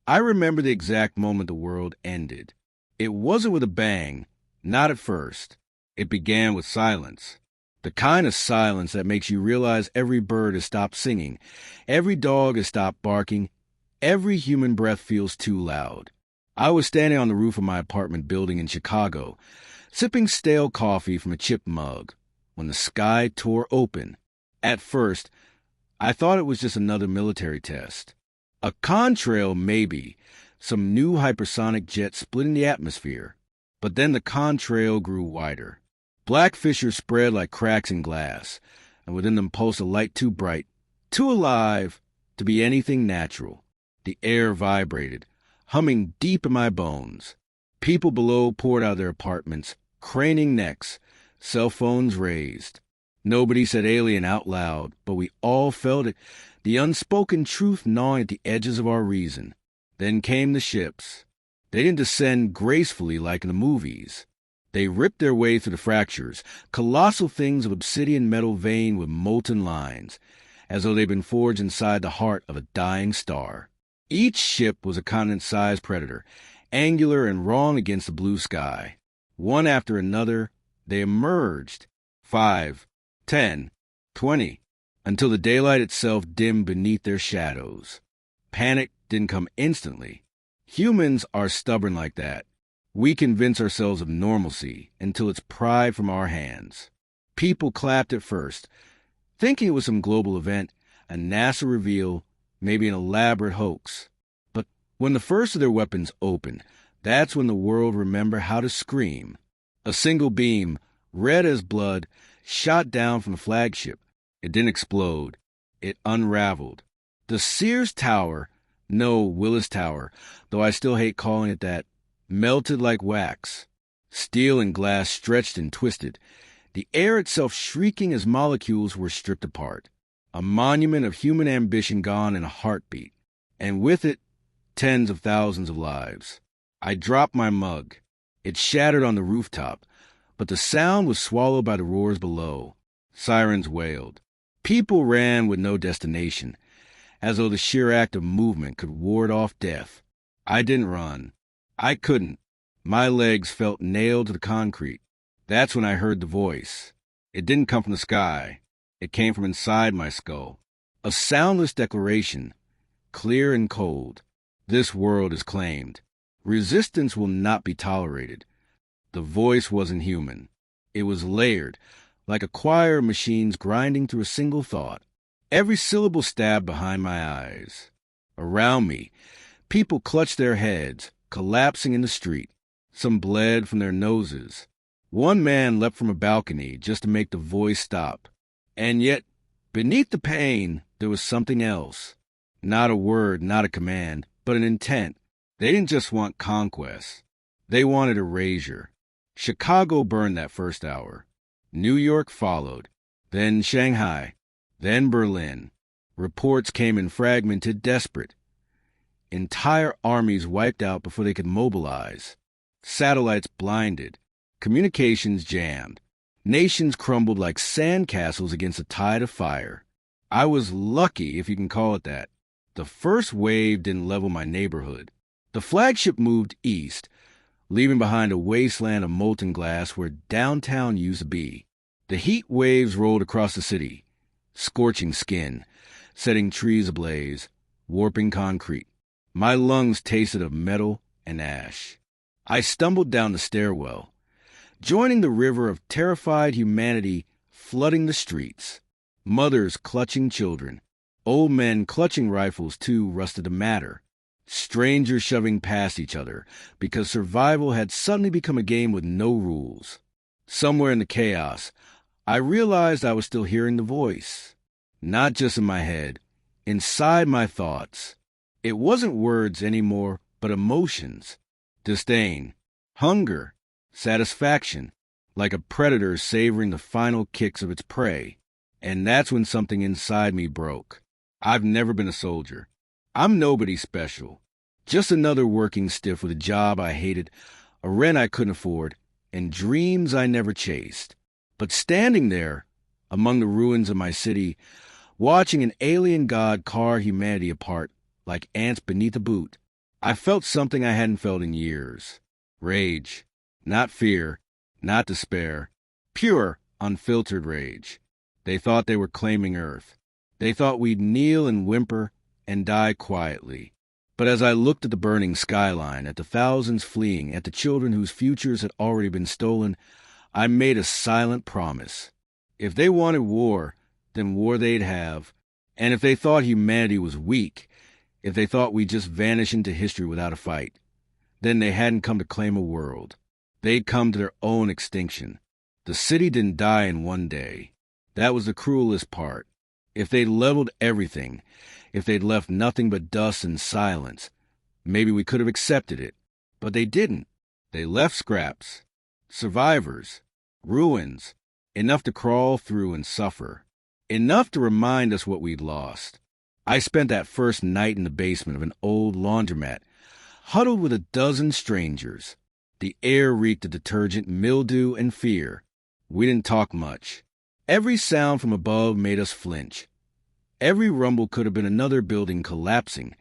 I remember the exact moment the world ended. It wasn't with a bang, not at first. It began with silence. The kind of silence that makes you realize every bird has stopped singing, every dog has stopped barking, every human breath feels too loud. I was standing on the roof of my apartment building in Chicago, sipping stale coffee from a chipped mug, when the sky tore open. At first, I thought it was just another military test. A contrail, maybe, some new hypersonic jet splitting the atmosphere. But then the contrail grew wider. Black fissures spread like cracks in glass, and within them pulsed a light too bright, too alive, to be anything natural. The air vibrated, humming deep in my bones. People below poured out of their apartments, craning necks, cell phones raised. Nobody said alien out loud, but we all felt it, the unspoken truth gnawing at the edges of our reason. Then came the ships. They didn't descend gracefully like in the movies. They ripped their way through the fractures, colossal things of obsidian metal veined with molten lines, as though they'd been forged inside the heart of a dying star. Each ship was a continent-sized predator, angular and wrong against the blue sky. One after another, they emerged. 5, 10, 20, until the daylight itself dimmed beneath their shadows. Panic didn't come instantly. Humans are stubborn like that. We convince ourselves of normalcy until it's pried from our hands. People clapped at first, thinking it was some global event, a NASA reveal, maybe an elaborate hoax. But when the first of their weapons opened, that's when the world remembered how to scream. A single beam, red as blood, shot down from the flagship. It didn't explode. It unraveled. The Sears Tower, no, Willis Tower, though I still hate calling it that, melted like wax. Steel and glass stretched and twisted, the air itself shrieking as molecules were stripped apart. A monument of human ambition gone in a heartbeat, and with it, tens of thousands of lives. I dropped my mug. It shattered on the rooftop, but the sound was swallowed by the roars below. Sirens wailed. People ran with no destination, as though the sheer act of movement could ward off death. I didn't run. I couldn't. My legs felt nailed to the concrete. That's when I heard the voice. It didn't come from the sky. It came from inside my skull. A soundless declaration, clear and cold. This world is claimed. Resistance will not be tolerated. The voice wasn't human. It was layered, like a choir of machines grinding through a single thought. Every syllable stabbed behind my eyes. Around me, people clutched their heads, collapsing in the street. Some bled from their noses. One man leapt from a balcony just to make the voice stop. And yet, beneath the pain, there was something else. Not a word, not a command, but an intent. They didn't just want conquest. They wanted erasure. Chicago burned that first hour. New York followed. Then Shanghai. Then Berlin. Reports came in fragmented, desperate. Entire armies wiped out before they could mobilize. Satellites blinded. Communications jammed. Nations crumbled like sandcastles against a tide of fire. I was lucky, if you can call it that. The first wave didn't level my neighborhood. The flagship moved east, leaving behind a wasteland of molten glass where downtown used to be. The heat waves rolled across the city, scorching skin, setting trees ablaze, warping concrete. My lungs tasted of metal and ash. I stumbled down the stairwell, joining the river of terrified humanity flooding the streets. Mothers clutching children, old men clutching rifles too rusted to matter. Strangers shoving past each other because survival had suddenly become a game with no rules. Somewhere in the chaos, I realized I was still hearing the voice. Not just in my head, inside my thoughts. It wasn't words anymore, but emotions. Disdain, hunger, satisfaction, like a predator savoring the final kicks of its prey. And that's when something inside me broke. I've never been a soldier. I'm nobody special. Just another working stiff with a job I hated, a rent I couldn't afford, and dreams I never chased. But standing there, among the ruins of my city, watching an alien god carve humanity apart like ants beneath a boot, I felt something I hadn't felt in years. Rage. Not fear, not despair. Pure, unfiltered rage. They thought they were claiming Earth. They thought we'd kneel and whimper and die quietly. But as I looked at the burning skyline, at the thousands fleeing, at the children whose futures had already been stolen, I made a silent promise. If they wanted war, then war they'd have. And if they thought humanity was weak, if they thought we'd just vanish into history without a fight, then they hadn't come to claim a world. They'd come to their own extinction. The city didn't die in one day. That was the cruelest part. If they'd leveled everything, if they'd left nothing but dust and silence, maybe we could have accepted it. But they didn't. They left scraps, survivors, ruins, enough to crawl through and suffer, enough to remind us what we'd lost. I spent that first night in the basement of an old laundromat, huddled with a dozen strangers. The air reeked of detergent, mildew, and fear. We didn't talk much. Every sound from above made us flinch. Every rumble could have been another building collapsing,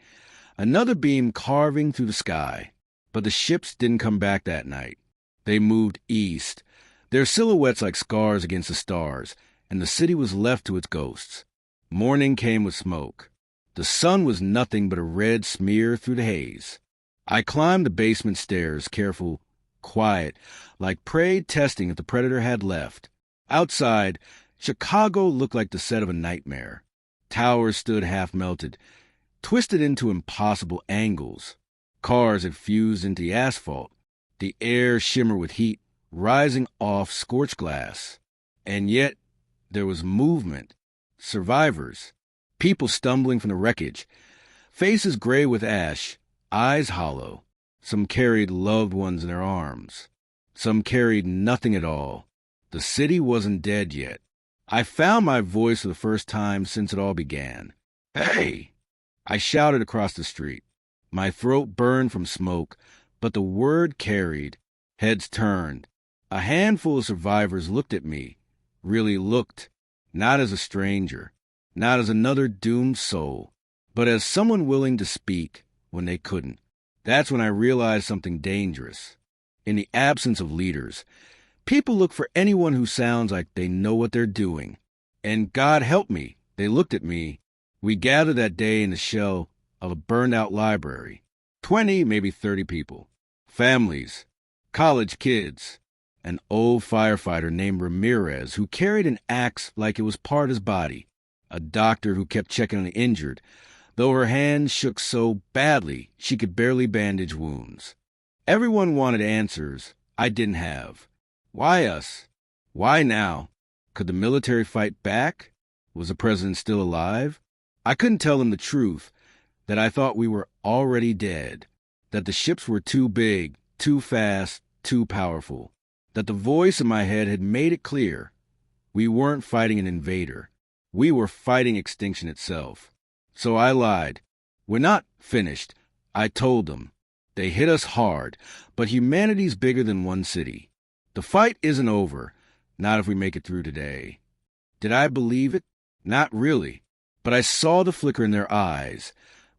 another beam carving through the sky. But the ships didn't come back that night. They moved east, their silhouettes like scars against the stars, and the city was left to its ghosts. Morning came with smoke. The sun was nothing but a red smear through the haze. I climbed the basement stairs, careful, quiet, like prey testing if the predator had left. Outside, Chicago looked like the set of a nightmare. Towers stood half-melted, twisted into impossible angles. Cars had fused into the asphalt. The air shimmered with heat, rising off scorched glass. And yet, there was movement. Survivors. People stumbling from the wreckage. Faces gray with ash, eyes hollow. Some carried loved ones in their arms. Some carried nothing at all. The city wasn't dead yet. I found my voice for the first time since it all began. "Hey!" I shouted across the street. My throat burned from smoke, but the word carried. Heads turned. A handful of survivors looked at me, really looked, not as a stranger, not as another doomed soul, but as someone willing to speak when they couldn't. That's when I realized something dangerous. In the absence of leaders, people look for anyone who sounds like they know what they're doing. And God help me, they looked at me. We gathered that day in the shell of a burned-out library. 20, maybe 30 people. Families, college kids, an old firefighter named Ramirez who carried an axe like it was part of his body, a doctor who kept checking on the injured, though her hands shook so badly she could barely bandage wounds. Everyone wanted answers I didn't have. Why us? Why now? Could the military fight back? Was the president still alive? I couldn't tell them the truth, that I thought we were already dead, that the ships were too big, too fast, too powerful, that the voice in my head had made it clear. We weren't fighting an invader. We were fighting extinction itself. So I lied. We're not finished. I told them. They hit us hard, but humanity's bigger than one city. The fight isn't over, not if we make it through today. Did I believe it? Not really. But I saw the flicker in their eyes,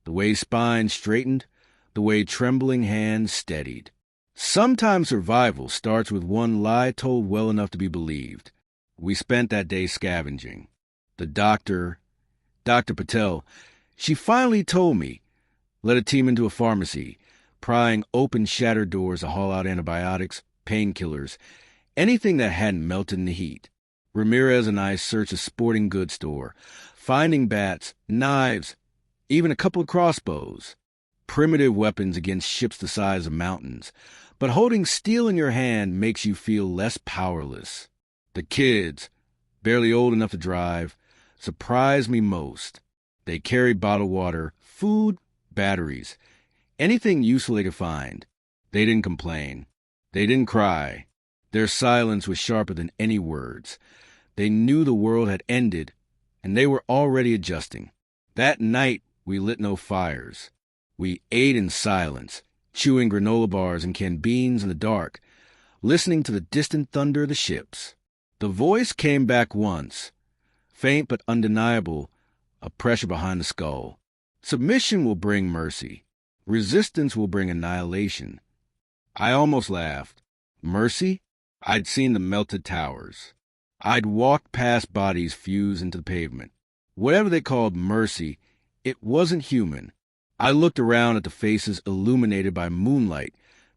the way spines straightened, the way trembling hands steadied. Sometimes survival starts with one lie told well enough to be believed. We spent that day scavenging. The doctor, Dr. Patel, she finally told me, led a team into a pharmacy, prying open shattered doors to haul out antibiotics, painkillers, anything that hadn't melted in the heat. Ramirez and I searched a sporting goods store, finding bats, knives, even a couple of crossbows. Primitive weapons against ships the size of mountains, but holding steel in your hand makes you feel less powerless. The kids, barely old enough to drive, surprised me most. They carried bottled water, food, batteries, anything useful they could find. They didn't complain. They didn't cry. Their silence was sharper than any words. They knew the world had ended, and they were already adjusting. That night, we lit no fires. We ate in silence, chewing granola bars and canned beans in the dark, listening to the distant thunder of the ships. The voice came back once, faint but undeniable, a pressure behind the skull. Submission will bring mercy. Resistance will bring annihilation. I almost laughed. Mercy? I'd seen the melted towers. I'd walked past bodies fused into the pavement. Whatever they called mercy, it wasn't human. I looked around at the faces illuminated by moonlight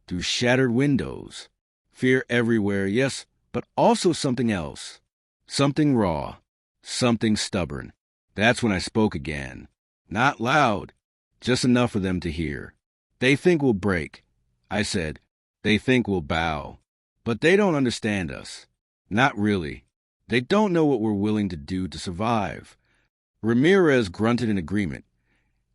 through shattered windows. Fear everywhere, yes, but also something else. Something raw. Something stubborn. That's when I spoke again. Not loud, just enough for them to hear. They think we'll break. I said, they think we'll bow. But they don't understand us. Not really. They don't know what we're willing to do to survive. Ramirez grunted in agreement,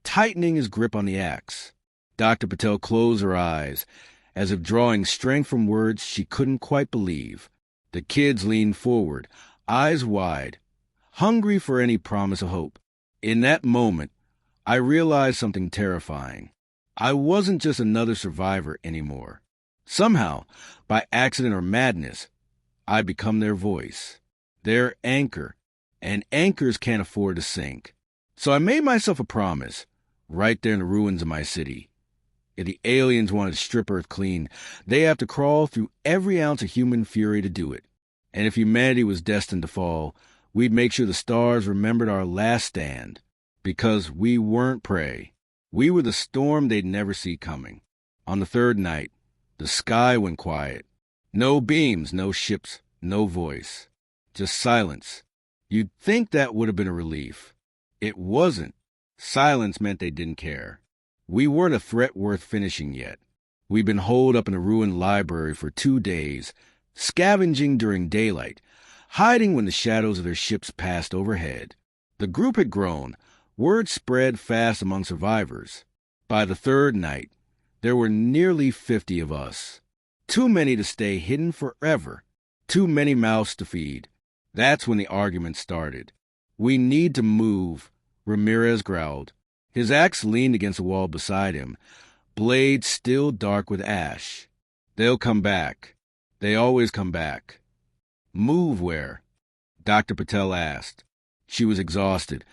tightening his grip on the axe. Dr. Patel closed her eyes, as if drawing strength from words she couldn't quite believe. The kids leaned forward, eyes wide, hungry for any promise of hope. In that moment, I realized something terrifying. I wasn't just another survivor anymore. Somehow, by accident or madness, I'd become their voice, their anchor, and anchors can't afford to sink. So I made myself a promise, right there in the ruins of my city. If the aliens wanted to strip Earth clean, they have to crawl through every ounce of human fury to do it. And if humanity was destined to fall, we'd make sure the stars remembered our last stand, because we weren't prey. We were the storm they'd never see coming. On the third night, the sky went quiet. No beams, no ships, no voice. Just silence. You'd think that would have been a relief. It wasn't. Silence meant they didn't care. We weren't a threat worth finishing yet. We'd been holed up in a ruined library for 2 days, scavenging during daylight, hiding when the shadows of their ships passed overhead. The group had grown. Word spread fast among survivors. By the third night, there were nearly 50 of us. Too many to stay hidden forever. Too many mouths to feed. That's when the argument started. We need to move, Ramirez growled. His axe leaned against the wall beside him, blade still dark with ash. They'll come back. They always come back. Move where? Dr. Patel asked. She was exhausted,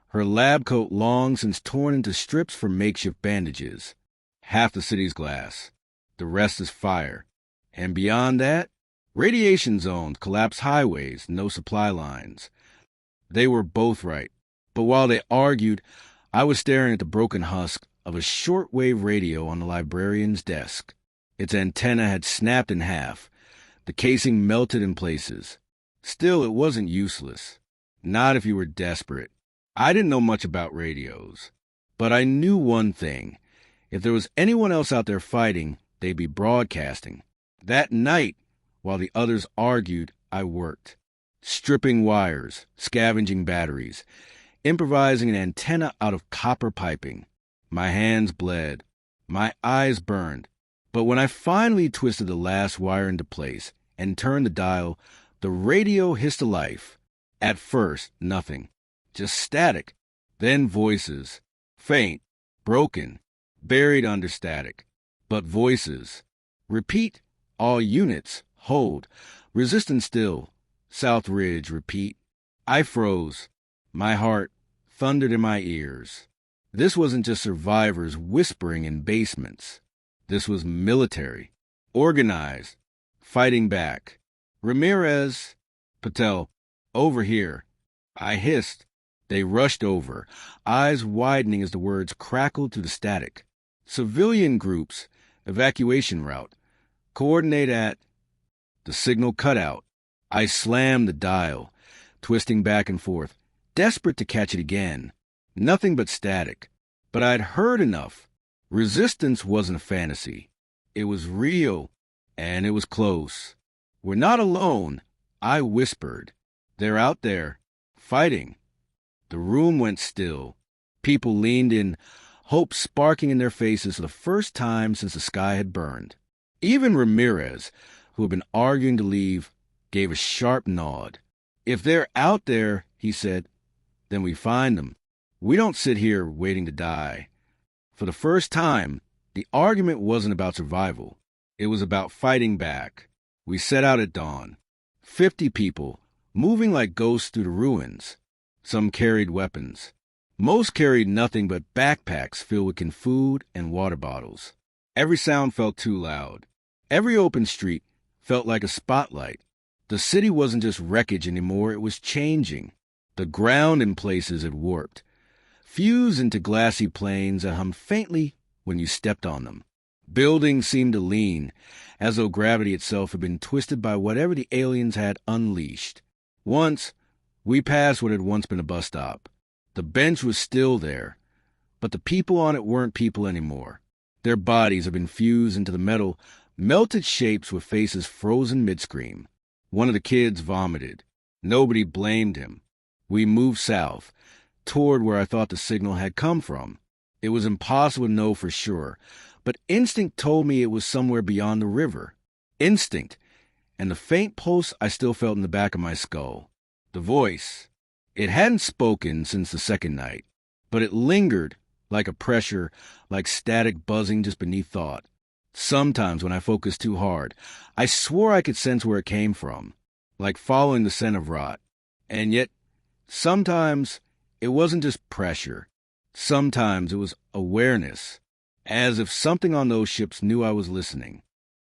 her lab coat long since torn into strips for makeshift bandages. Half the city's glass. The rest is fire. And beyond that, radiation zones, collapsed highways, no supply lines. They were both right. But while they argued, I was staring at the broken husk of a shortwave radio on the librarian's desk. Its antenna had snapped in half. The casing melted in places. Still, it wasn't useless. Not if you were desperate. I didn't know much about radios. But I knew one thing. If there was anyone else out there fighting, they'd be broadcasting. That night, while the others argued, I worked. Stripping wires, scavenging batteries, improvising an antenna out of copper piping. My hands bled. My eyes burned. But when I finally twisted the last wire into place and turned the dial, the radio hissed to life. At first, nothing. Just static. Then voices. Faint. Broken. Buried under static. But voices. Repeat. All units. Hold. Resistance still. South Ridge. Repeat. I froze. My heart thundered in my ears. This wasn't just survivors whispering in basements. This was military. Organized. Fighting back. Ramirez. Patel. Over here. I hissed. They rushed over, eyes widening as the words crackled through the static. Civilian groups. Evacuation route. Coordinate at... The signal cut out. I slammed the dial, twisting back and forth, desperate to catch it again. Nothing but static. But I'd heard enough. Resistance wasn't a fantasy. It was real, and it was close. We're not alone, I whispered. They're out there, fighting. The room went still. People leaned in, hope sparking in their faces for the first time since the sky had burned. Even Ramirez, who had been arguing to leave, gave a sharp nod. If they're out there, he said, then we find them. We don't sit here waiting to die. For the first time, the argument wasn't about survival. It was about fighting back. We set out at dawn. 50 people, moving like ghosts through the ruins. Some carried weapons. Most carried nothing but backpacks filled with food and water bottles. Every sound felt too loud. Every open street felt like a spotlight. The city wasn't just wreckage anymore, it was changing. The ground in places had warped, fused into glassy plains that hummed faintly when you stepped on them. Buildings seemed to lean, as though gravity itself had been twisted by whatever the aliens had unleashed. Once, we passed what had once been a bus stop. The bench was still there, but the people on it weren't people anymore. Their bodies had been fused into the metal, melted shapes with faces frozen mid-scream. One of the kids vomited. Nobody blamed him. We moved south, toward where I thought the signal had come from. It was impossible to know for sure, but instinct told me it was somewhere beyond the river. Instinct, and the faint pulse I still felt in the back of my skull. The voice. It hadn't spoken since the second night, but it lingered like a pressure, like static buzzing just beneath thought. Sometimes when I focused too hard, I swore I could sense where it came from, like following the scent of rot. And yet, sometimes it wasn't just pressure. Sometimes it was awareness, as if something on those ships knew I was listening.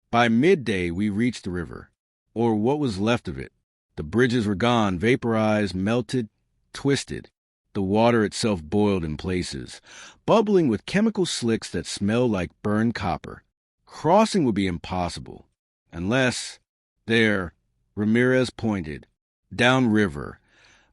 By midday, we reached the river, or what was left of it. The bridges were gone, vaporized, melted, twisted. The water itself boiled in places, bubbling with chemical slicks that smelled like burned copper. Crossing would be impossible, unless, there, Ramirez pointed, downriver,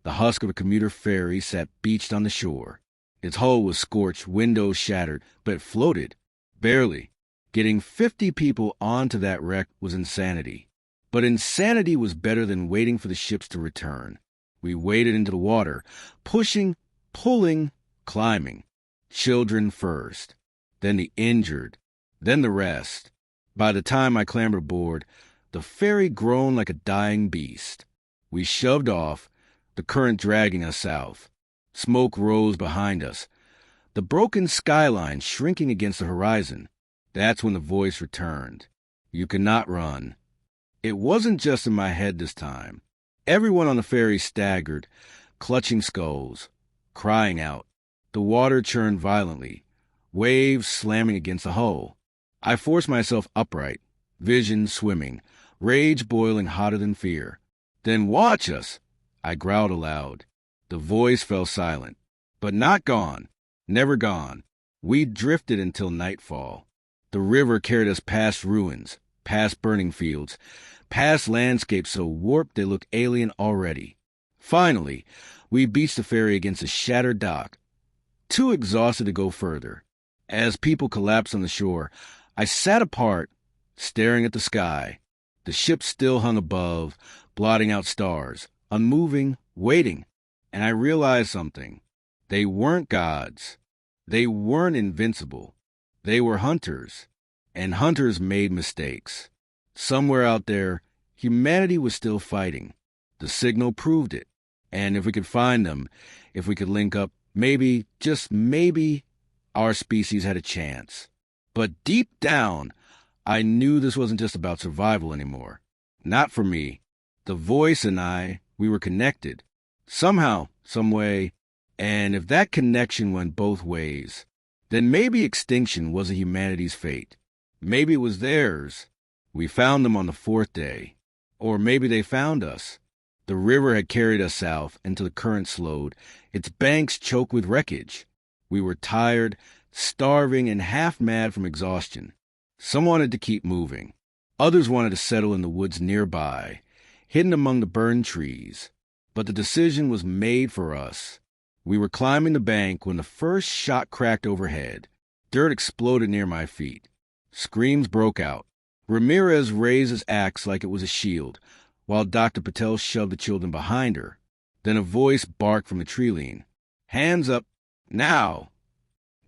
the husk of a commuter ferry sat beached on the shore. Its hull was scorched, windows shattered, but it floated, barely. Getting 50 people onto that wreck was insanity. But insanity was better than waiting for the ships to return. We waded into the water, pushing, pulling, climbing. Children first, then the injured, then the rest. By the time I clambered aboard, the ferry groaned like a dying beast. We shoved off, the current dragging us south. Smoke rose behind us, the broken skyline shrinking against the horizon. That's when the voice returned. You cannot run. It wasn't just in my head this time. Everyone on the ferry staggered, clutching skulls, crying out. The water churned violently, waves slamming against the hull. I forced myself upright, vision swimming, rage boiling hotter than fear. Then watch us, I growled aloud. The voice fell silent, but not gone, never gone. We drifted until nightfall. The river carried us past ruins, past burning fields, past landscapes so warped they looked alien already. Finally, we beached the ferry against a shattered dock, too exhausted to go further. As people collapsed on the shore, I sat apart, staring at the sky. The ship still hung above, blotting out stars, unmoving, waiting. And I realized something. They weren't gods. They weren't invincible. They were hunters. And hunters made mistakes. Somewhere out there, humanity was still fighting. The signal proved it. And if we could find them, if we could link up, maybe, just maybe, our species had a chance. But deep down, I knew this wasn't just about survival anymore. Not for me. The voice and I, we were connected. Somehow, some way. And if that connection went both ways, then maybe extinction wasn't humanity's fate. Maybe it was theirs. We found them on the fourth day. Or maybe they found us. The river had carried us south until the current slowed, its banks choked with wreckage. We were tired, starving, and half mad from exhaustion. Some wanted to keep moving. Others wanted to settle in the woods nearby, hidden among the burned trees. But the decision was made for us. We were climbing the bank when the first shot cracked overhead. Dirt exploded near my feet. Screams broke out. Ramirez raised his axe like it was a shield, while Dr. Patel shoved the children behind her. Then a voice barked from the tree line. Hands up, now!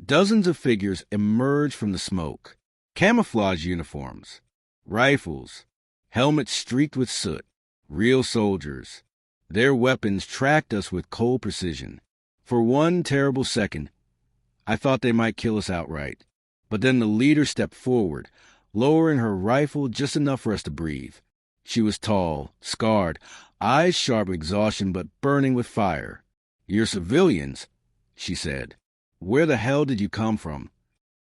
Dozens of figures emerged from the smoke. Camouflage uniforms, rifles, helmets streaked with soot. Real soldiers. Their weapons tracked us with cold precision. For one terrible second, I thought they might kill us outright. But then the leader stepped forward, lowering her rifle just enough for us to breathe. She was tall, scarred, eyes sharp with exhaustion but burning with fire. You're civilians, she said. Where the hell did you come from?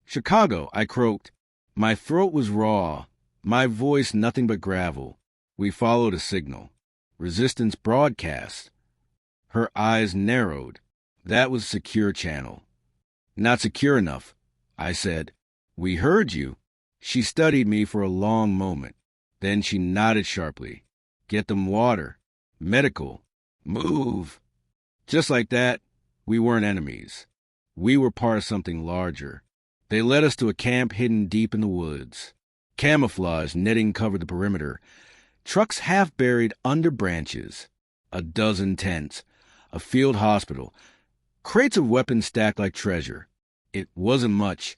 Chicago, I croaked. My throat was raw, my voice nothing but gravel. We followed a signal. Resistance broadcast. Her eyes narrowed. That was a secure channel. Not secure enough, I said. We heard you. She studied me for a long moment. Then she nodded sharply. Get them water. Medical. Move. Just like that, we weren't enemies. We were part of something larger. They led us to a camp hidden deep in the woods. Camouflage netting covered the perimeter. Trucks half buried under branches. A dozen tents. A field hospital. Crates of weapons stacked like treasure. It wasn't much,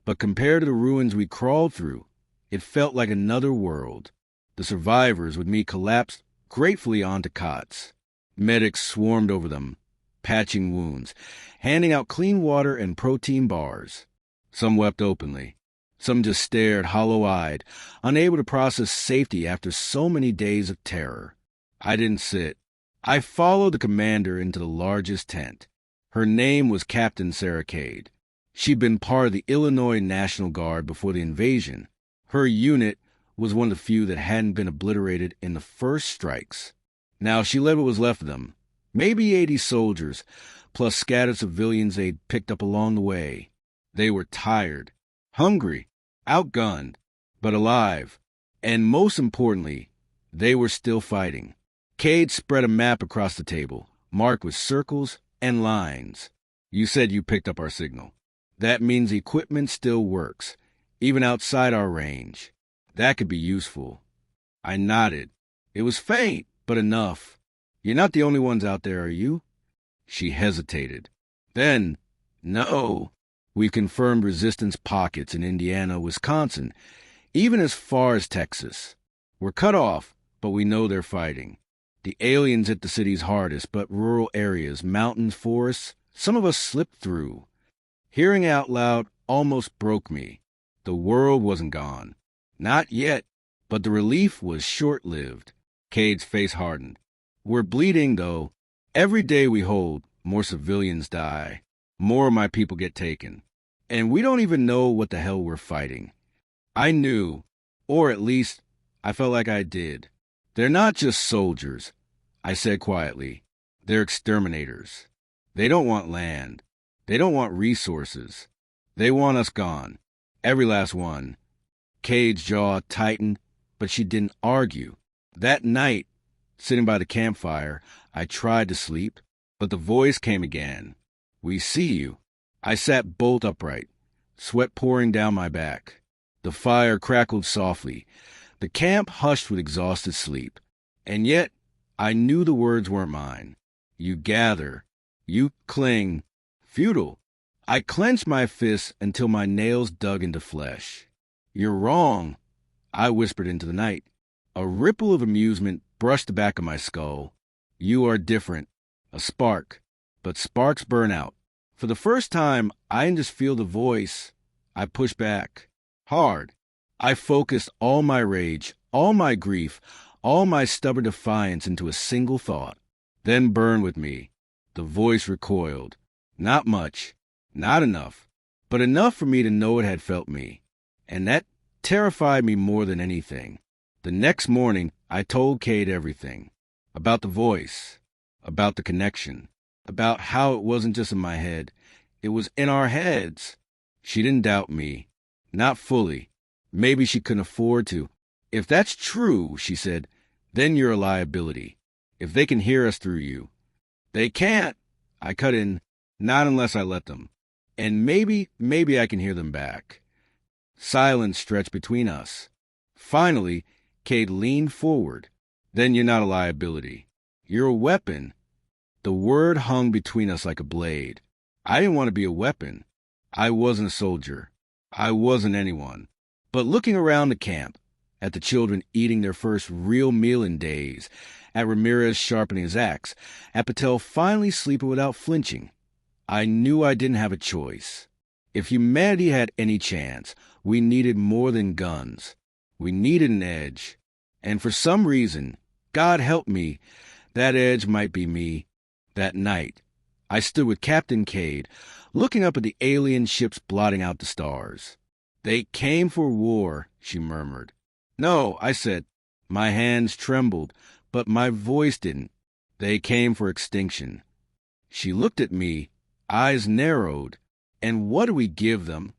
but compared to the ruins we crawled through, it felt like another world. The survivors, with me, collapsed gratefully onto cots. Medics swarmed over them, patching wounds, handing out clean water and protein bars. Some wept openly. Some just stared hollow-eyed, unable to process safety after so many days of terror. I didn't sit. I followed the commander into the largest tent. Her name was Captain Sarah Cade. She'd been part of the Illinois National Guard before the invasion. Her unit was one of the few that hadn't been obliterated in the first strikes. Now she led what was left of them, maybe 80 soldiers, plus scattered civilians they'd picked up along the way. They were tired, hungry, outgunned, but alive. And most importantly, they were still fighting. Cade spread a map across the table, marked with circles and lines. You said you picked up our signal. That means the equipment still works, even outside our range. That could be useful. I nodded. It was faint, but enough. You're not the only ones out there, are you? She hesitated. Then, no. We've confirmed resistance pockets in Indiana, Wisconsin, even as far as Texas. We're cut off, but we know they're fighting. The aliens hit the city's hardest, but rural areas, mountains, forests, some of us slipped through. Hearing it out loud almost broke me. The world wasn't gone. Not yet, but the relief was short-lived. Cade's face hardened. We're bleeding, though. Every day we hold, more civilians die. More of my people get taken. And we don't even know what the hell we're fighting. I knew, or at least I felt like I did. They're not just soldiers, I said quietly. They're exterminators. They don't want land. They don't want resources. They want us gone. Every last one. Cade's jaw tightened, but she didn't argue. That night, sitting by the campfire, I tried to sleep, but the voice came again. We see you. I sat bolt upright, sweat pouring down my back. The fire crackled softly. The camp hushed with exhausted sleep. And yet, I knew the words weren't mine. You gather. You cling. Futile. I clenched my fists until my nails dug into flesh. You're wrong, I whispered into the night. A ripple of amusement brushed the back of my skull. You are different. A spark. But sparks burn out. For the first time, I didn't just feel the voice. I pushed back. Hard. I focused all my rage, all my grief, all my stubborn defiance into a single thought. Then burn with me. The voice recoiled. Not much. Not enough. But enough for me to know it had felt me. And that terrified me more than anything. The next morning, I told Cade everything. About the voice. About the connection. About how it wasn't just in my head. It was in our heads. She didn't doubt me. Not fully. Maybe she couldn't afford to. If that's true, she said, then you're a liability. If they can hear us through you. They can't. I cut in. Not unless I let them. And maybe I can hear them back. Silence stretched between us. Finally, Cade leaned forward. Then you're not a liability. You're a weapon. The word hung between us like a blade. I didn't want to be a weapon. I wasn't a soldier. I wasn't anyone. But looking around the camp, at the children eating their first real meal in days, at Ramirez sharpening his axe, at Patel finally sleeping without flinching, I knew I didn't have a choice. If humanity had any chance, we needed more than guns. We needed an edge. And for some reason, God help me, that edge might be me, that night, I stood with Captain Cade, looking up at the alien ships blotting out the stars. They came for war, she murmured. No, I said. My hands trembled, but my voice didn't. They came for extinction. She looked at me, eyes narrowed. And what do we give them?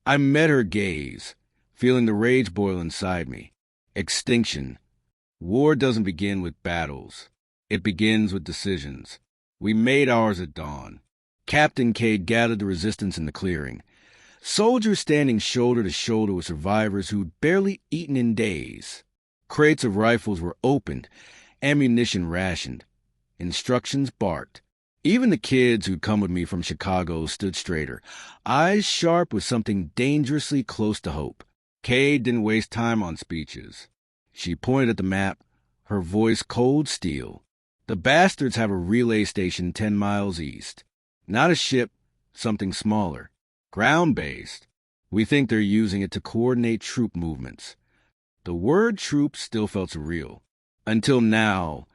I met her gaze, feeling the rage boil inside me. Extinction. War doesn't begin with battles. It begins with decisions. We made ours at dawn. Captain Cade gathered the resistance in the clearing. Soldiers standing shoulder to shoulder with survivors who'd barely eaten in days. Crates of rifles were opened, ammunition rationed. Instructions barked. Even the kids who'd come with me from Chicago stood straighter, eyes sharp with something dangerously close to hope. Cade didn't waste time on speeches. She pointed at the map, her voice cold steel. The bastards have a relay station 10 miles east. Not a ship, something smaller. Ground-based. We think they're using it to coordinate troop movements. The word troops still felt surreal. Until now,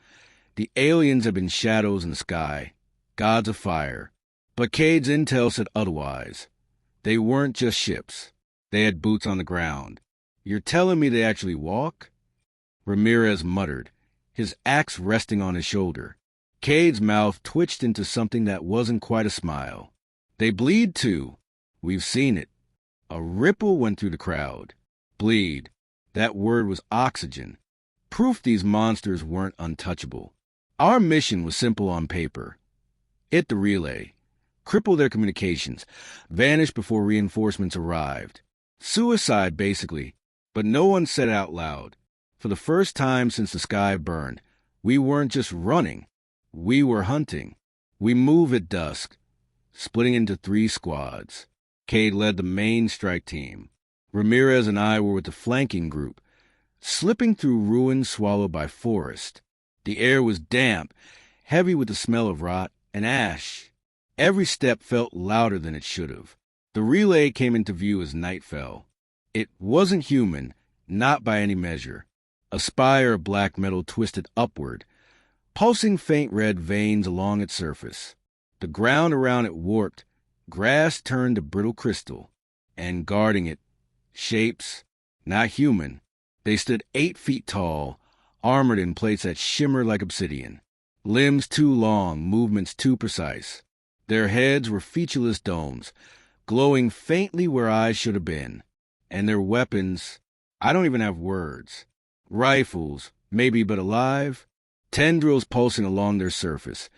the aliens have been shadows in the sky, gods of fire. But Cade's intel said otherwise. They weren't just ships. They had boots on the ground. You're telling me they actually walk? Ramirez muttered, his axe resting on his shoulder. Cade's mouth twitched into something that wasn't quite a smile. They bleed too. We've seen it. A ripple went through the crowd. Bleed. That word was oxygen. Proof these monsters weren't untouchable. Our mission was simple on paper. Hit the relay. Cripple their communications. Vanish before reinforcements arrived. Suicide, basically. But no one said it out loud. For the first time since the sky burned, we weren't just running. We were hunting. We moved at dusk, splitting into 3 squads. Cade led the main strike team. Ramirez and I were with the flanking group, slipping through ruins swallowed by forest. The air was damp, heavy with the smell of rot and ash. Every step felt louder than it should have. The relay came into view as night fell. It wasn't human, not by any measure. A spire of black metal twisted upward, pulsing faint red veins along its surface. The ground around it warped, grass turned to brittle crystal, and guarding it, shapes, not human. They stood 8 feet tall, armored in plates that shimmered like obsidian. Limbs too long, movements too precise. Their heads were featureless domes, glowing faintly where eyes should have been. And their weapons, I don't even have words. Rifles, maybe, but alive. Tendrils pulsing along their surface,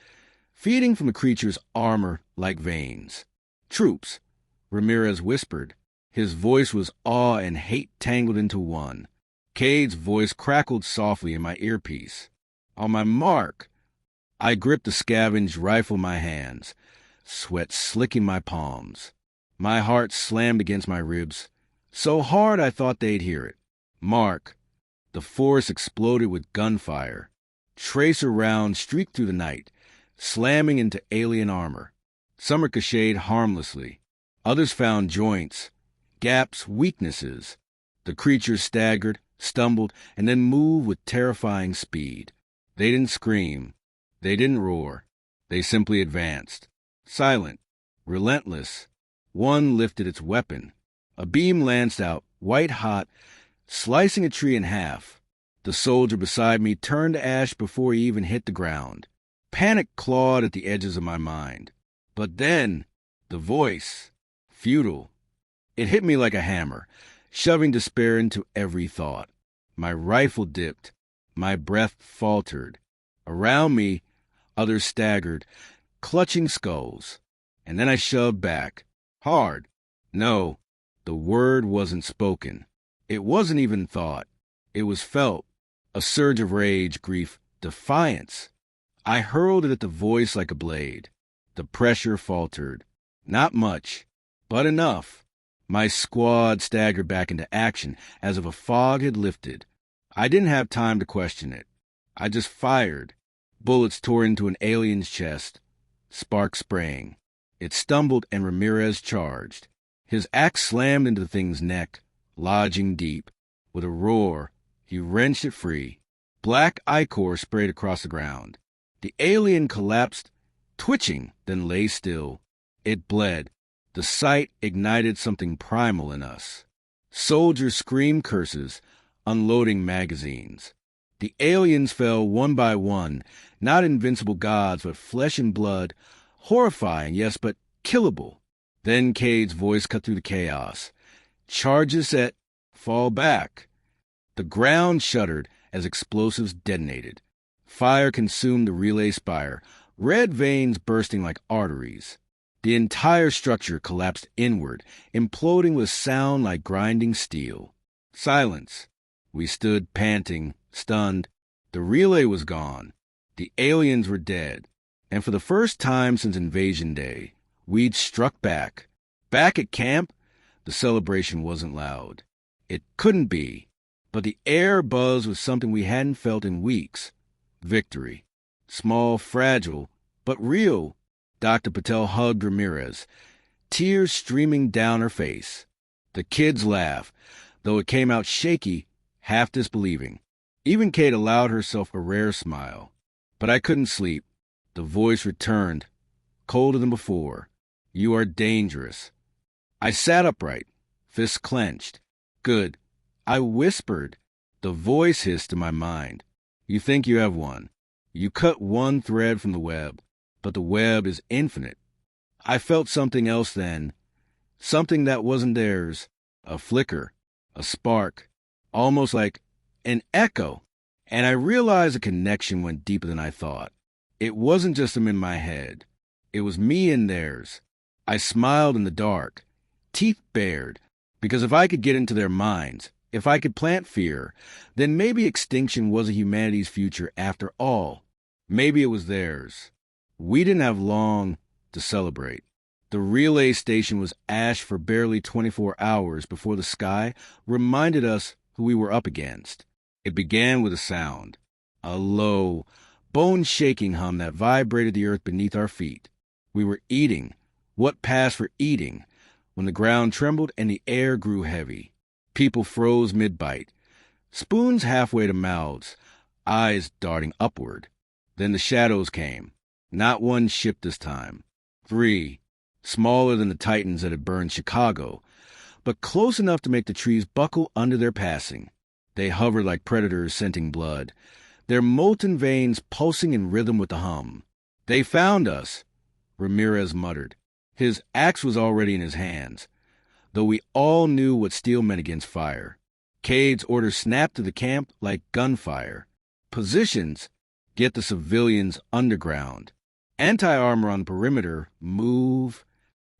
feeding from the creature's armor like veins. Troops, Ramirez whispered. His voice was awe and hate tangled into one. Cade's voice crackled softly in my earpiece. On my mark. I gripped the scavenged rifle in my hands, sweat slicking my palms. My heart slammed against my ribs, so hard I thought they'd hear it. Mark. The forest exploded with gunfire. Tracer rounds streaked through the night, slamming into alien armor. Some ricocheted harmlessly. Others found joints, gaps, weaknesses. The creatures staggered, stumbled, and then moved with terrifying speed. They didn't scream. They didn't roar. They simply advanced. Silent, relentless. One lifted its weapon. A beam lanced out, white hot, slicing a tree in half. The soldier beside me turned to ash before he even hit the ground. Panic clawed at the edges of my mind. But then, the voice, futile. It hit me like a hammer, shoving despair into every thought. My rifle dipped. My breath faltered. Around me, others staggered, clutching skulls. And then I shoved back. Hard. No, the word wasn't spoken. It wasn't even thought. It was felt. A surge of rage, grief, defiance. I hurled it at the voice like a blade. The pressure faltered. Not much, but enough. My squad staggered back into action as if a fog had lifted. I didn't have time to question it. I just fired. Bullets tore into an alien's chest, sparks spraying. It stumbled and Ramirez charged. His axe slammed into the thing's neck, lodging deep. With a roar, he wrenched it free. Black ichor sprayed across the ground. The alien collapsed twitching, then lay still. It bled. The sight ignited something primal in us. Soldiers screamed curses, unloading magazines. The aliens fell one by one, not invincible gods, but flesh and blood, horrifying, yes, but killable. Then Cade's voice cut through the chaos. Charges set, fall back. The ground shuddered as explosives detonated. Fire consumed the relay spire, red veins bursting like arteries. The entire structure collapsed inward, imploding with sound like grinding steel. Silence. We stood panting, stunned. The relay was gone. The aliens were dead. And for the first time since Invasion Day, we'd struck back. Back at camp, the celebration wasn't loud. It couldn't be. But the air buzzed with something we hadn't felt in weeks. Victory. Small, fragile, but real. Dr. Patel hugged Ramirez, tears streaming down her face. The kids laughed, though it came out shaky, half disbelieving. Even Kate allowed herself a rare smile. But I couldn't sleep. The voice returned, colder than before. You are dangerous. I sat upright, fists clenched. Good. I whispered. The voice hissed in my mind. You think you have one. You cut one thread from the web, but the web is infinite. I felt something else then, something that wasn't theirs, a flicker, a spark, almost like an echo, and I realized the connection went deeper than I thought. It wasn't just them in my head. It was me in theirs. I smiled in the dark, teeth bared, because if I could get into their minds, if I could plant fear, then maybe extinction wasn't humanity's future after all. Maybe it was theirs. We didn't have long to celebrate. The relay station was ash for barely 24 hours before the sky reminded us who we were up against. It began with a sound, a low, bone-shaking hum that vibrated the earth beneath our feet. We were eating, what passed for eating, when the ground trembled and the air grew heavy. People froze mid-bite, spoons halfway to mouths, eyes darting upward. Then the shadows came. Not one ship this time. 3, smaller than the Titans that had burned Chicago, but close enough to make the trees buckle under their passing. They hovered like predators scenting blood, their molten veins pulsing in rhythm with the hum. They found us, Ramirez muttered. His axe was already in his hands, though we all knew what steel meant against fire. Cade's order snapped to the camp like gunfire. Positions, get the civilians underground. Anti-armor on perimeter, move.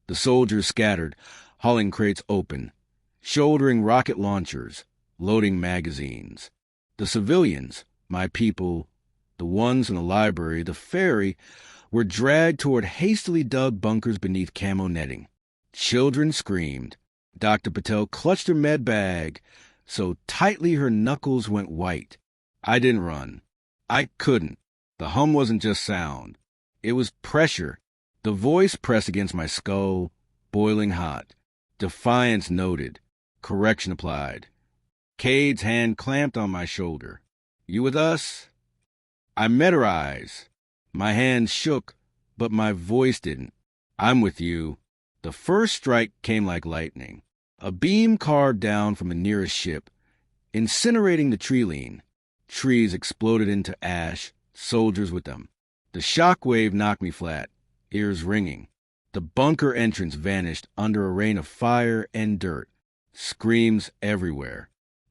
The soldiers scattered, hauling crates open, shouldering rocket launchers, loading magazines. The civilians, my people, the ones in the library, the ferry, were dragged toward hastily dug bunkers beneath camo netting. Children screamed. Dr. Patel clutched her med bag so tightly her knuckles went white. I didn't run. I couldn't. The hum wasn't just sound. It was pressure. The voice pressed against my skull, boiling hot. Defiance noted. Correction applied. Cade's hand clamped on my shoulder. You with us? I met her eyes. My hand shook, but my voice didn't. I'm with you. The first strike came like lightning. A beam carved down from the nearest ship, incinerating the tree lean. Trees exploded into ash, soldiers with them. The shock wave knocked me flat, ears ringing. The bunker entrance vanished under a rain of fire and dirt. Screams everywhere.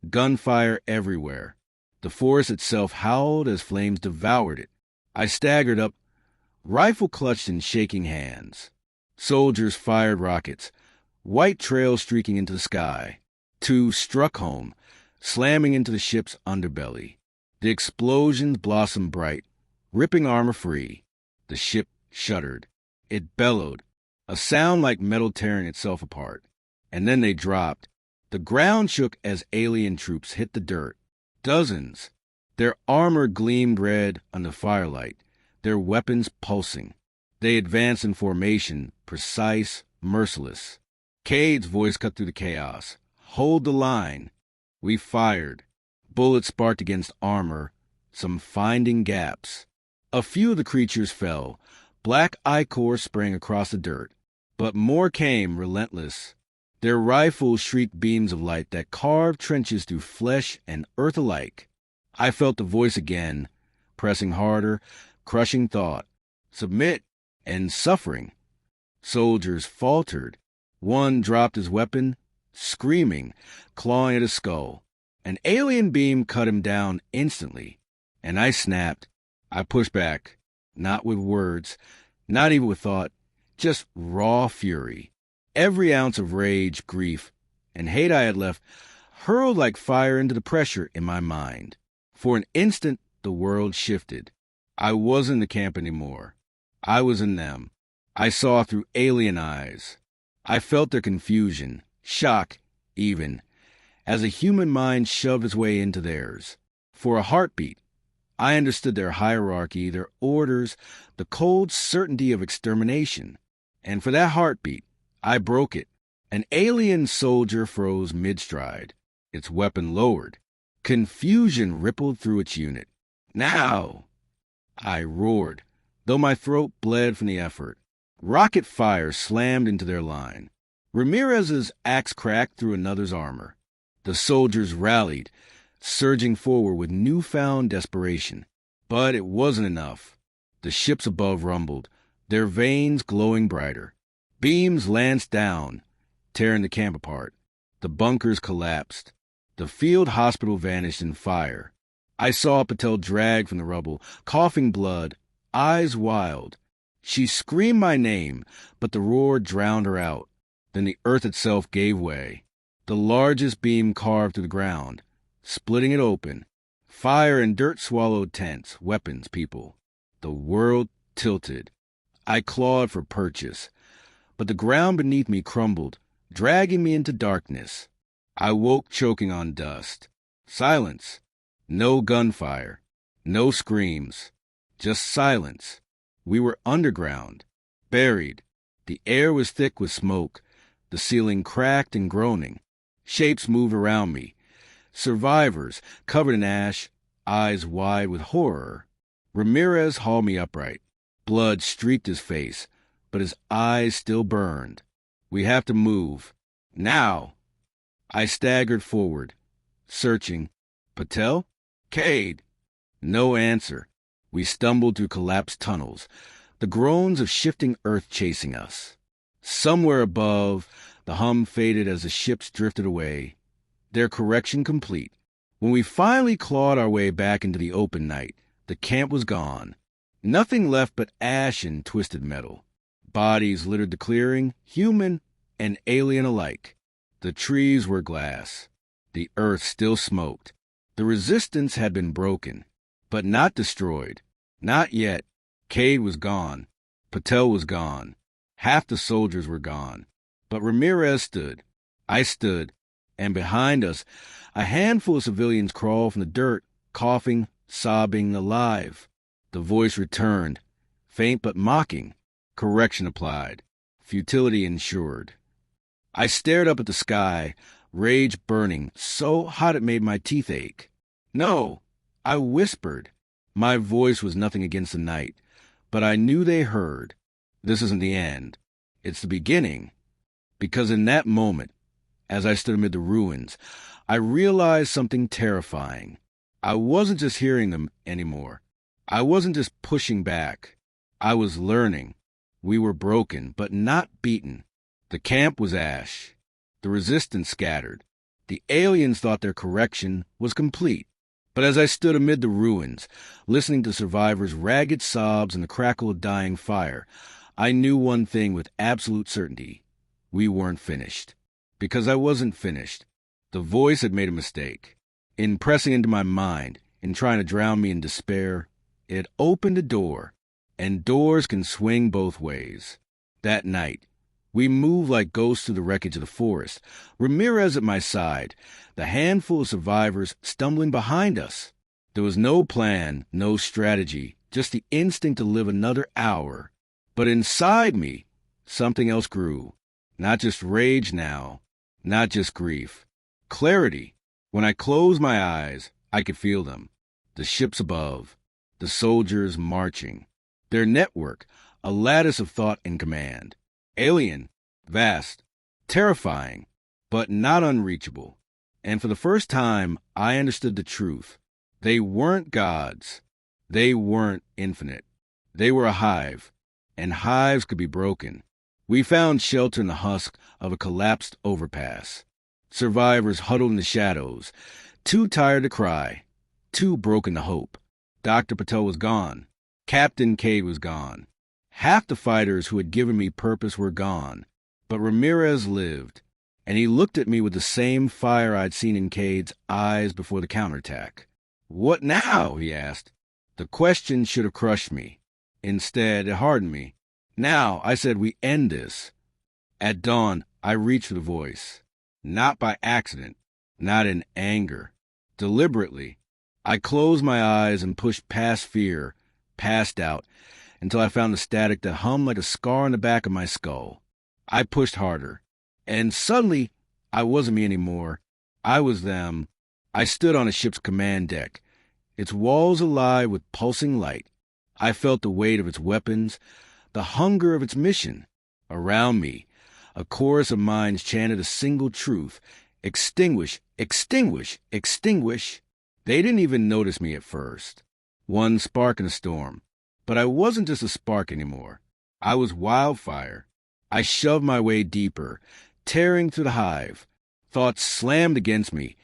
Gunfire everywhere. The forest itself howled as flames devoured it. I staggered up, rifle clutched in shaking hands. Soldiers fired rockets, white trails streaking into the sky. 2 struck home, slamming into the ship's underbelly. The explosions blossomed bright, ripping armor free. The ship shuddered. It bellowed, a sound like metal tearing itself apart. And then they dropped. The ground shook as alien troops hit the dirt. Dozens. Their armor gleamed red under firelight, their weapons pulsing. They advanced in formation, precise, merciless. Cade's voice cut through the chaos. Hold the line. We fired. Bullets sparked against armor, some finding gaps. A few of the creatures fell, Black ichor sprang across the dirt, but more came, relentless. Their rifles shrieked beams of light that carved trenches through flesh and earth alike. I felt the voice again, pressing harder, crushing thought. Submit, and suffering. Soldiers faltered. One dropped his weapon, screaming, clawing at his skull. An alien beam cut him down instantly, and I snapped. I pushed back, not with words, not even with thought, just raw fury. Every ounce of rage, grief, and hate I had left hurled like fire into the pressure in my mind. For an instant, the world shifted. I wasn't in the camp anymore. I was in them. I saw through alien eyes. I felt their confusion, shock, even, as a human mind shoved its way into theirs. For a heartbeat, I understood their hierarchy, their orders, the cold certainty of extermination. And for that heartbeat, I broke it. An alien soldier froze mid-stride, its weapon lowered. Confusion rippled through its unit. Now! I roared, though my throat bled from the effort. Rocket fire slammed into their line. Ramirez's axe cracked through another's armor. The soldiers rallied, surging forward with newfound desperation. But it wasn't enough. The ships above rumbled, their veins glowing brighter. Beams lanced down, tearing the camp apart. The bunkers collapsed. The field hospital vanished in fire. I saw Patel drag from the rubble, coughing blood, eyes wild. She screamed my name, but the roar drowned her out. Then the earth itself gave way. The largest beam carved through the ground, splitting it open. Fire and dirt swallowed tents, weapons, people. The world tilted. I clawed for purchase, but the ground beneath me crumbled, dragging me into darkness. I woke choking on dust. Silence. No gunfire. No screams. Just silence. We were underground, buried. The air was thick with smoke, the ceiling cracked and groaning. Shapes moved around me. Survivors, covered in ash, eyes wide with horror. Ramirez hauled me upright. Blood streaked his face, but his eyes still burned. We have to move. Now! I staggered forward, searching. Patel? Cade? No answer. We stumbled through collapsed tunnels, the groans of shifting earth chasing us. Somewhere above, the hum faded as the ships drifted away, their correction complete. When we finally clawed our way back into the open night, the camp was gone. Nothing left but ash and twisted metal. Bodies littered the clearing, human and alien alike. The trees were glass. The earth still smoked. The resistance had been broken, but not destroyed. Not yet. Cade was gone. Patel was gone. Half the soldiers were gone. But Ramirez stood. I stood. And behind us, a handful of civilians crawled from the dirt, coughing, sobbing, alive. The voice returned, faint but mocking. Correction applied. Futility ensured. I stared up at the sky, rage burning, so hot it made my teeth ache. No, I whispered. My voice was nothing against the night, but I knew they heard. This isn't the end. It's the beginning. Because in that moment, as I stood amid the ruins, I realized something terrifying. I wasn't just hearing them anymore. I wasn't just pushing back. I was learning. We were broken, but not beaten. The camp was ash. The resistance scattered. The aliens thought their correction was complete. But as I stood amid the ruins, listening to survivors' ragged sobs and the crackle of dying fire, I knew one thing with absolute certainty. We weren't finished. Because I wasn't finished. The voice had made a mistake. In pressing into my mind, in trying to drown me in despair, it opened a door. And doors can swing both ways. That night, we moved like ghosts through the wreckage of the forest, Ramirez at my side, the handful of survivors stumbling behind us. There was no plan, no strategy, just the instinct to live another hour. But inside me, something else grew. Not just rage now, not just grief. Clarity. When I closed my eyes, I could feel them. The ships above, the soldiers marching. Their network, a lattice of thought and command. Alien, vast, terrifying, but not unreachable. And for the first time, I understood the truth. They weren't gods. They weren't infinite. They were a hive, and hives could be broken. We found shelter in the husk of a collapsed overpass. Survivors huddled in the shadows, too tired to cry, too broken to hope. Dr. Patel was gone. Captain Cade was gone. Half the fighters who had given me purpose were gone. But Ramirez lived, and he looked at me with the same fire I'd seen in Cade's eyes before the counterattack. "What now?" he asked. The question should have crushed me. Instead, it hardened me. "Now," I said, "we end this." At dawn, I reached for the voice. Not by accident, not in anger. Deliberately, I closed my eyes and pushed past fear, past doubt, until I found the static that hummed like a scar on the back of my skull. I pushed harder, and suddenly, I wasn't me anymore. I was them. I stood on a ship's command deck, its walls alive with pulsing light. I felt the weight of its weapons, the hunger of its mission. Around me, a chorus of minds chanted a single truth: extinguish, extinguish, extinguish. They didn't even notice me at first. One spark in a storm. But I wasn't just a spark anymore. I was wildfire. I shoved my way deeper, tearing through the hive. Thoughts slammed against me,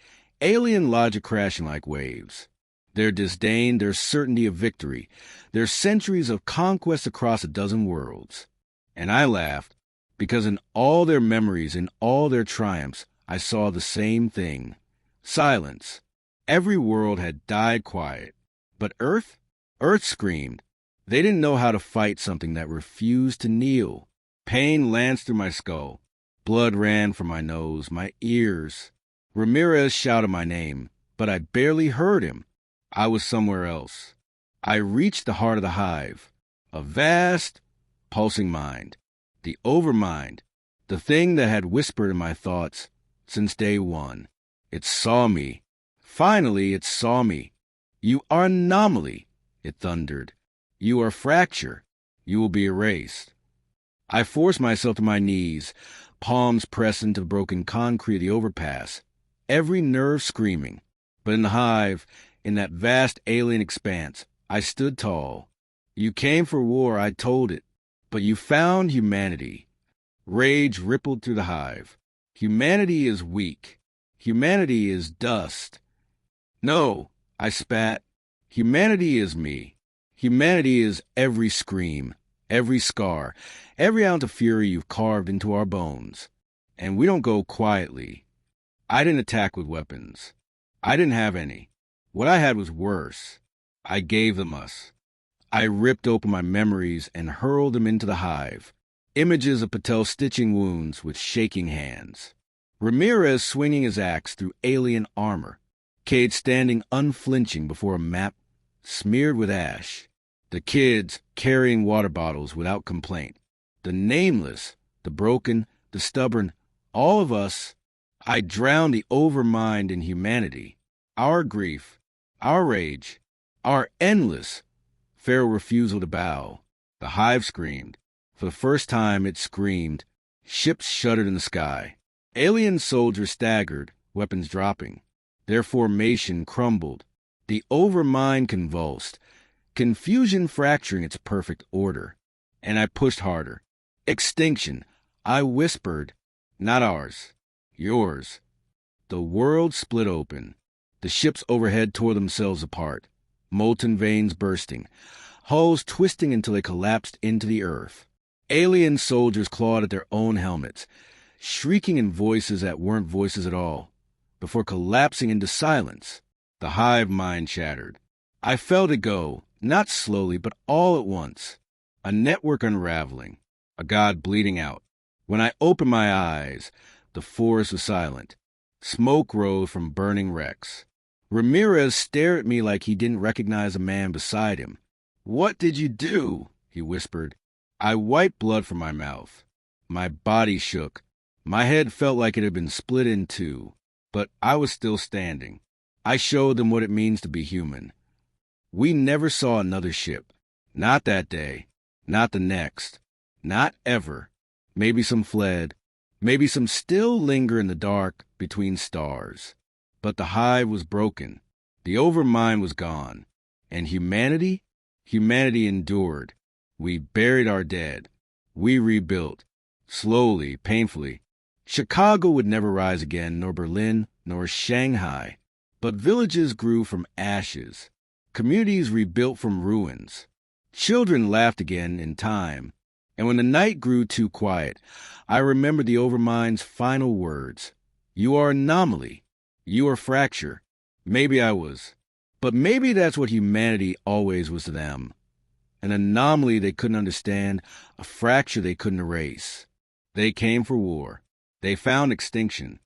alien logic crashing like waves. Their disdain, their certainty of victory, their centuries of conquest across a dozen worlds. And I laughed, because in all their memories, in all their triumphs, I saw the same thing. Silence. Every world had died quiet. But Earth? Earth screamed. They didn't know how to fight something that refused to kneel. Pain lanced through my skull. Blood ran from my nose, my ears. Ramirez shouted my name, but I barely heard him. I was somewhere else. I reached the heart of the hive. A vast, pulsing mind. The Overmind. The thing that had whispered in my thoughts since day one. It saw me. Finally, it saw me. "You are an anomaly," it thundered. "You are fracture. You will be erased." I forced myself to my knees, palms pressed into the broken concrete of the overpass, every nerve screaming. But in the hive, in that vast alien expanse, I stood tall. "You came for war," I told it, "but you found humanity." Rage rippled through the hive. Humanity is weak. Humanity is dust. "No," I spat. "Humanity is me. Humanity is every scream, every scar, every ounce of fury you've carved into our bones. And we don't go quietly." I didn't attack with weapons. I didn't have any. What I had was worse. I gave them us. I ripped open my memories and hurled them into the hive. Images of Patel stitching wounds with shaking hands. Ramirez swinging his axe through alien armor. Cade standing unflinching before a map smeared with ash. The kids carrying water bottles without complaint. The nameless, the broken, the stubborn, all of us. I drowned the Overmind in humanity. Our grief, our rage, our endless, feral refusal to bow. The hive screamed. For the first time it screamed. Ships shuddered in the sky. Alien soldiers staggered, weapons dropping. Their formation crumbled. The Overmind convulsed, confusion fracturing its perfect order. And I pushed harder. "Extinction," I whispered. "Not ours. Yours." The world split open. The ships overhead tore themselves apart, molten veins bursting, hulls twisting until they collapsed into the earth. Alien soldiers clawed at their own helmets, shrieking in voices that weren't voices at all, before collapsing into silence. The hive mind shattered. I felt it go, not slowly, but all at once. A network unraveling, a god bleeding out. When I opened my eyes, the forest was silent. Smoke rose from burning wrecks. Ramirez stared at me like he didn't recognize a man beside him. "What did you do?" he whispered. I wiped blood from my mouth. My body shook. My head felt like it had been split in two, but I was still standing. I showed them what it means to be human. We never saw another ship. Not that day. not the next, not ever. Maybe some fled, maybe some still linger in the dark between stars. But the hive was broken, the Overmind was gone, and humanity endured. We buried our dead, we rebuilt, slowly, painfully. Chicago would never rise again, nor Berlin, nor Shanghai. But villages grew from ashes, communities rebuilt from ruins. Children laughed again in time, and when the night grew too quiet, I remember the Overmind's final words. You are anomaly. You are fracture. Maybe I was. But maybe that's what humanity always was to them. An anomaly they couldn't understand, a fracture they couldn't erase. They came for war. They found extinction.